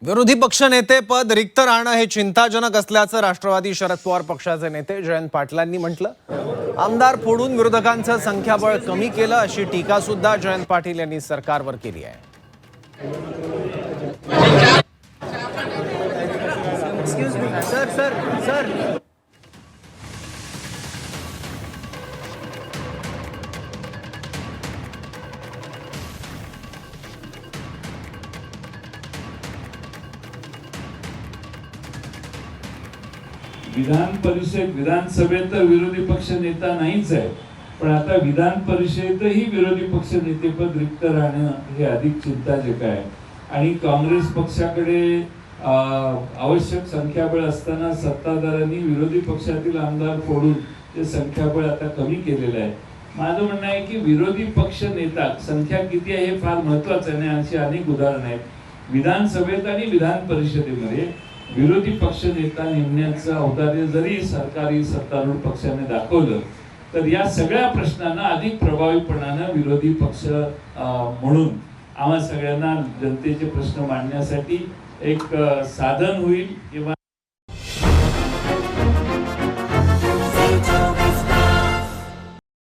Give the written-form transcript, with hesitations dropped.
विरोधी पक्षनेते पद रिक्त राहणं हे चिंताजनक असल्याचं राष्ट्रवादी शरद पवार पक्षाचे नेते जयंत पाटलांनी म्हटलं। आमदार फोडून विरोधकांचं संख्याबळ कमी केलं अशी टीका सुद्धा जयंत पाटील यांनी सरकारवर केली आहे। Excuse me sir Vidhan Parishad विधानसभेत विरोधी पक्ष नेता नाहीच आहे, पण आता विधान परिषदेतही विरोधी पक्ष नेतेपद रिक्त राहणं हे अधिक चिंताजनक आहे। आणि काँग्रेस पक्षाकडे आवश्यक संख्याबळ असताना सत्ताधाऱ्यांनी विरोधी पक्षातील आमदार फोडून ते संख्याबळ आता कमी केलेलं आहे। माझं म्हणणं आहे की विरोधी पक्ष नेता संख्या किती आहे हे फार महत्त्वाचं नाही। अशी अनेक उदाहरणं आहेत विधानसभेत आणि विधान परिषदेमध्ये। विरोधी पक्ष नेता नेमण्याचं औदार्य जरी सरकारी सत्तारूढ पक्षाने दाखवलं तर या सगळ्या प्रश्नांना अधिक प्रभावीपणानं विरोधी पक्ष म्हणून आम्हा सगळ्यांना जनतेचे प्रश्न मांडण्यासाठी एक साधन होईल किंवा